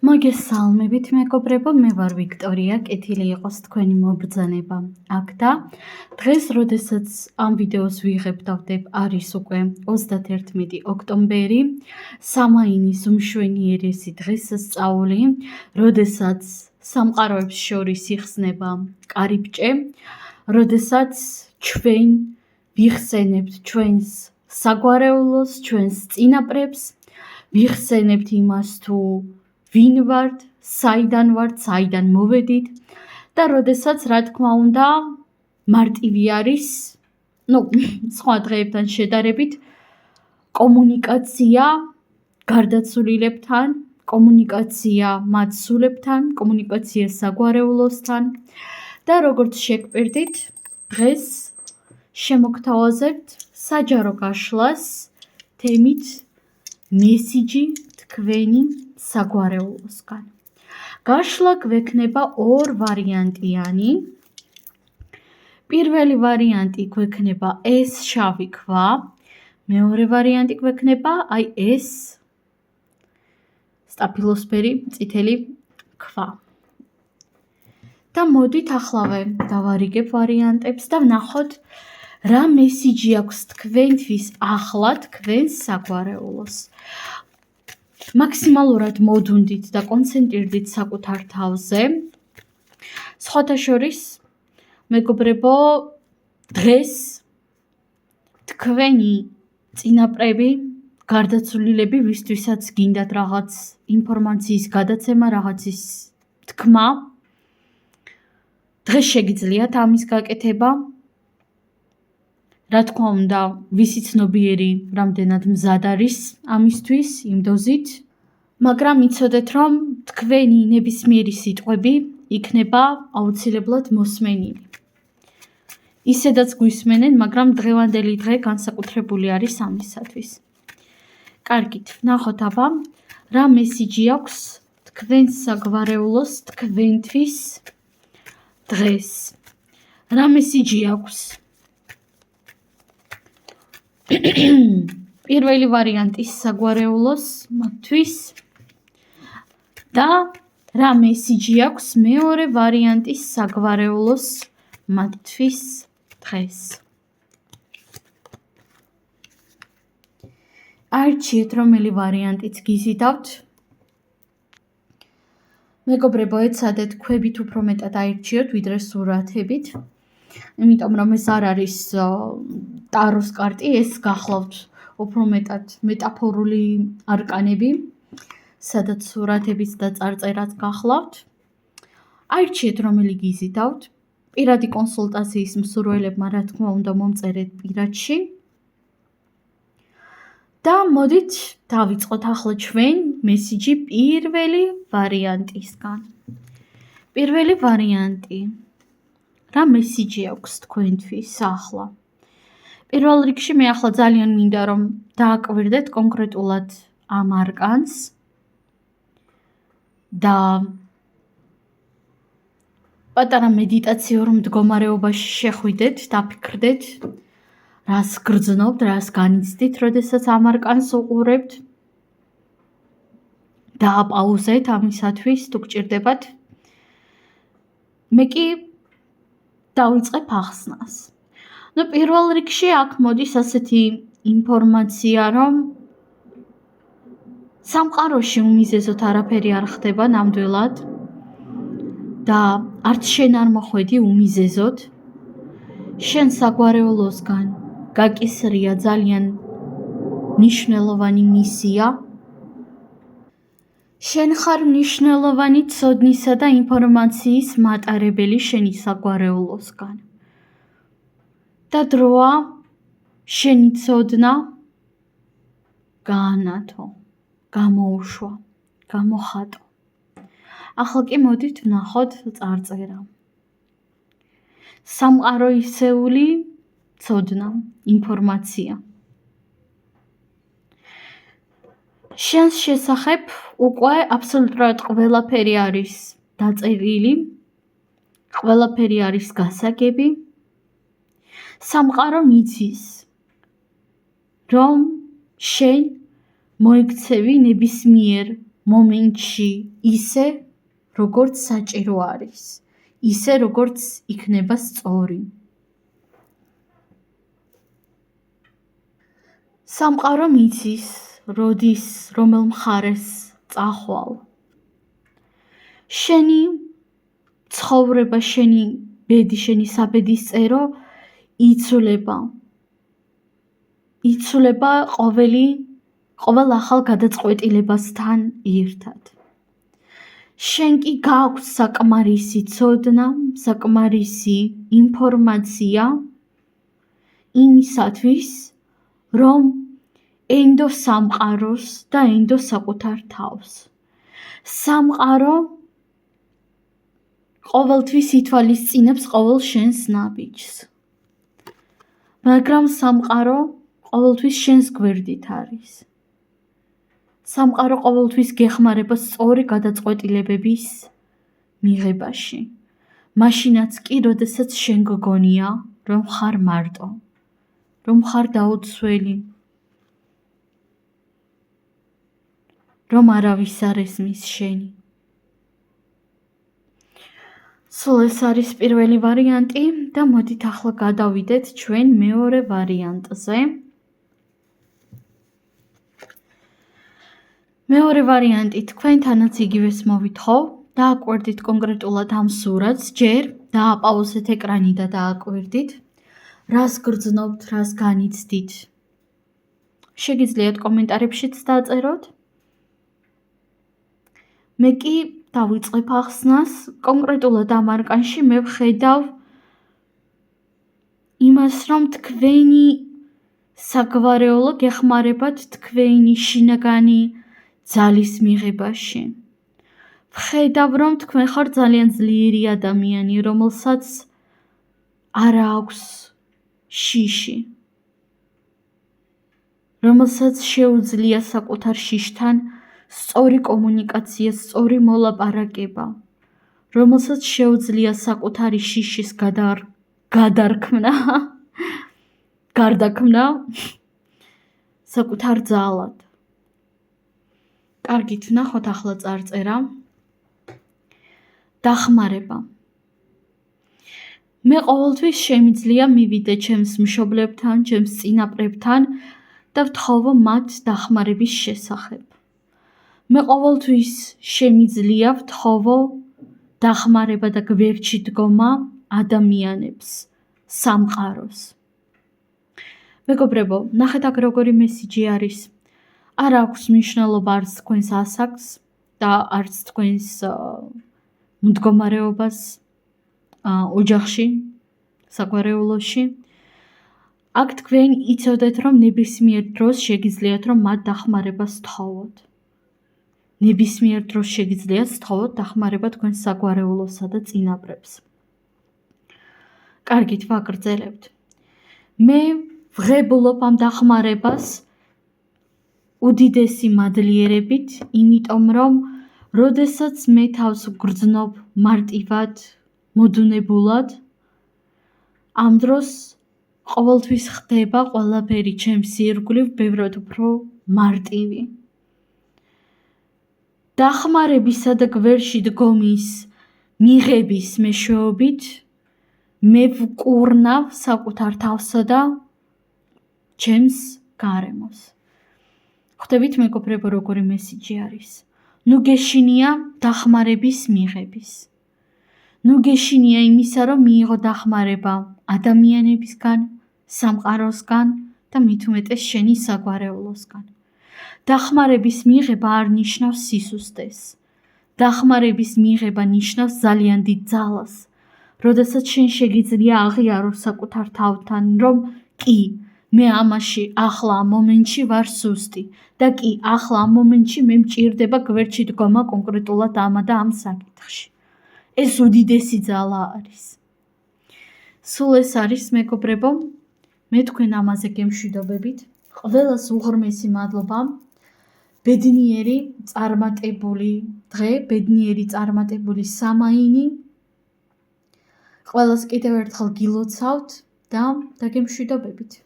მოგესალმებით მეგობრებო, მე ვარ ვიქტორია, კეთილი იყოს თქვენი მობრძანება აქ და დღეს, როდესაც ამ ვიდეოს ვიღებდავდებ, არის უკვე 31 ოქტომბერი, სამაინის უმშვენიერესი დღესასწაული, როდესაც სამყაროებს შორის იხსნება კარიბჭე, როდესაც ჩვენ ვიხსენებთ ჩვენს საგვარეულოს, ჩვენს წინაპრებს, ვიხსენებთ იმას თუ ვინ ვართ, საიდან ვართ, საიდან მოვედით და როდესაც, რა თქმა უნდა, მარტივი არის, სხვა დღეებთან შედარებით, კომუნიკაცია გარდაცვლილებთან, კომუნიკაცია მათ სულებთან, კომუნიკაცია საგვარეულოსთან და როგორც შეგპირდით, დღეს შემოგთავაზებთ საჯარო გაშლას თემით მესიჯი თქვენი საგვარეულოსგან. გაშლა გვექნება ორ ვარიანტიანი. პირველი ვარიანტი გვექნება ეს შავი ქვა, მეორე ვარიანტი გვექნება აი ეს სტაფილოსფერი წითელი ქვა. და მოდით ახლავე დავარიგებ ვარიანტებს და ვნახოთ რა მესიჯი აქვს თქვენთვის ახლა თქვენს საგვარეულოს. მაქსიმალურად მოდუნდით და კონცენტრირდით საკუთარ თავზე. სხვათა შორის, მეგობრებო, დღეს თქვენი წინაპრები, გარდაცვლილები, ვისთვისაც გინდათ რაღაც ინფორმაციის გადაცემა, რაღაცის თქმა, დღეს შეგიძლიათ ამის გაკეთება. რა თქმა უნდა, ვისი ცნობიერი რამდენად მზად არის ამისთვის, იმ დოზით, მაგრამ იცოდეთ, რომ თქვენი ნებისმიერი სიტყვები იქნება აუცილებლად მოსმენილი. ისედაც გვისმენენ, მაგრამ დღევანდელი დღე განსაკუთრებული არის ამისათვის. კარგით, ვნახოთ აბა, რა მესიჯი აქვს თქვენს საგვარეულოს თქვენთვის დღეს. რა მესიჯი აქვს? პირველი ვარიანტი საგვარეულოს მათთვის და რა მესიჯი აქვს მეორე ვარიანტის საგვარეულოს მათთვის დღეს. არჩიეთ, რომელი ვარიანტიც გიზიდავთ. მეგობრებო, ეცადეთ ქვებით უფრო მეტად აირჩიოთ, ვიდრე სურათებით. იმიტომ რომ ეს არ არის ტაროს კარტი, ეს გახლავთ უფრო მეტად მეტაფორული არკანები, სადაც სურათებიც და წარწერაც გახლავთ. აირჩიეთ, რომელი გიზიდავთ. პირადი კონსულტაციის მსურველებმა, რა თქმა უნდა, მომწერეთ პირადში. და მოდით დავიწყოთ ახლა ჩვენ მესიჯი პირველი ვარიანტისგან. პირველი ვარიანტი. რა მესიჯი აქვს თქვენთვის ახლა? პირველ რიგში მე ახლა ძალიან მინდა რომ დააკვირდეთ კონკრეტულად ამ არკანს და პატარა მედიტაციურ მდგომარეობაში შეხვიდეთ, დაფიქრდეთ, რას გრძნობთ, რას განიცდით, როდესაც ამ არკანს უყურებთ. დააპაუზეთ ამისათვის, თუ გჭირდებათ. მე კი დავიწყებ ახსნას. პირველ რიგში აქ მოდის ასეთი ინფორმაცია, რომ სამყაროში უმიზეზოდ არაფერი არ ხდება ნამდვილად და არც შენ არ მოხვედი უმიზეზოდ. შენ საგვარეულოსგან გაკისრია ძალიან მნიშვნელოვანი მისია. შენ ხარ მნიშვნელოვანი ცოდნისა და ინფორმაციის მატარებელი შენი საგვარეულოსგან. და დროა შენი ცოდნა გაანათო, გამოუშვა, გამოხატო. ახლა კი მოდით ვნახოთ წარწერა. სამყაროისეული ცოდნა, ინფორმაცია. შენს შესახებ უკვე აბსოლუტურად ყველაფერი არის დაწერილი, ყველაფერი არის გასაგები. სამყარო მიცის, რომ შენ მოიქცევი ნებისმიერ მომენტში ისე, როგორც საჭირო არის, ისე, როგორც იქნება სწორი. სამყარო მიცის, როდის, რომელ მხარეს წახვალ. შენი ცხოვრება, შენი ბედი, შენი საბედისწერო იცვლება ყოველ ახალ გადაწყვეტილებასთან ერთად. შენ კი გააქვს საკმარისი ცოდნა, საკმარისი ინფორმაცია იმისათვის, რომ ენდო სამყაროს და ენდო საკუთარ თავს. სამყარო ყოველთვის ითვალისწინებს ყოველ შენს ნაბიჯს. მაგრამ სამყარო ყოველთვის შენს გვერდით არის. სამყარო ყოველთვის გეხმარება სწორი გადაწყვეტილებების მიღებაში. მაშინაც კი, როდესაც შენ გგონია, რომ ხარ მარტო, რომ ხარ დაუცველი, რომ არავის არ ესმის შენი. სულ ეს არის პირველი ვარიანტი და მოდით ახლა გადავიდეთ ჩვენ მეორე ვარიანტზე. მეორე ვარიანტი თქვენთანაც იგივეს მოვითხოვ, დააკვირდით კონკრეტულად ამ სურათს, ჯერ დააპაუზეთ ეკრანი და დააკვირდით, რას გრძნობთ, რას განიცდით. შეგიძლიათ კომენტარებშიც დაწეროთ. მე კი დავიწყებ ახსნას, კონკრეტულად ამ არკანში მე ვხედავ იმას, რომ თქვენი საგვარეულო გეხმარებათ თქვენი შინაგანი ძალის მიღებაში. ვხედავ, რომ თქვენ ხართ ძალიან ძლიერი ადამიანი, რომელსაც არ აქვს შიში, რომელსაც შეუძლია საკუთარ შიშთან სწორი კომუნიკაცია, სწორი მოლაპარაკება, რომელსაც შეუძლია საკუთარი შიშის გარდაქმნა საკუთარ ძალად. კარგით, ვნახოთ ახლა წარწერა. დახმარება. მე ყოველთვის შემიძლია მივიდე ჩემს მშობლებთან, ჩემს წინაპრებთან და ვთხოვო მათ დახმარების შესახებ. მე ყოველთვის შემიძლია ვთხოვო დახმარება და გვერდში დგომა ადამიანებს, სამყაროს. მეგობრებო, ნახეთ აქ როგორი მესიჯი არის. არ აქვს მნიშვნელობა არც თქვენს ასაკს და არც თქვენს მდგომარეობას ოჯახში, საგვარეულოში. აქ თქვენ იცოდეთ, რომ ნებისმიერ დროს შეგიძლიათ, რომ მათ დახმარებას თხოვოთ. ნებისმიერ დროს შეგიძლიათ თხოვოთ დახმარება თქვენს საგვარეულოსა და წინაპრებს. კარგით, ვაგრძელებთ. მე ვღებულობ ამ დახმარებას უდიდესი მადლიერებით, იმიტომ რომ როდესაც მე თავს ვგრძნობ მარტივად, მოდუნებულად, ამ დროს ყოველთვის ხდება ყველაფერი ჩემს ირგვლივ ბევრად უფრო მარტივი. დახმარებისა და გვერდში დგომის მიღების მეშვეობით მე ვკურნავ საკუთარ თავსა და ჩემს გარემოს. ხვდებით, მეგობრებო, როგორი მესიჯი არის. ნუ გეშინია დახმარების მიღების. ნუ გეშინია იმისა, რომ მიიღო დახმარება ადამიანებისგან, სამყაროსგან და მით უმეტეს შენი საგვარეულოსგან. დახმარების მიღება არ ნიშნავს სისუსტეს. დახმარების მიღება ნიშნავს ძალიან დიდ ძალას. როდესაც შენ შეგიძლია აღიარო საკუთარ თავთან, რომ კი, მე ამაში ახლა ამ მომენტში ვარ სუსტი და კი, ახლა ამ მომენტში მე მჭირდება გვერდში დგომა კონკრეტულად ამ და ამ საკითხში. ეს უდიდესი ძალა არის. სულ ეს არის, მეგობრებო, მე თქვენ ამაზე გემშვიდობებით. ყველას უღრმესი მადლობა. ბედნიერი წარმატებული დღე, ბედნიერი წარმატებული სამაინი. ყველას კიდევ ერთხელ გილოცავთ და დაგემშვიდობებით.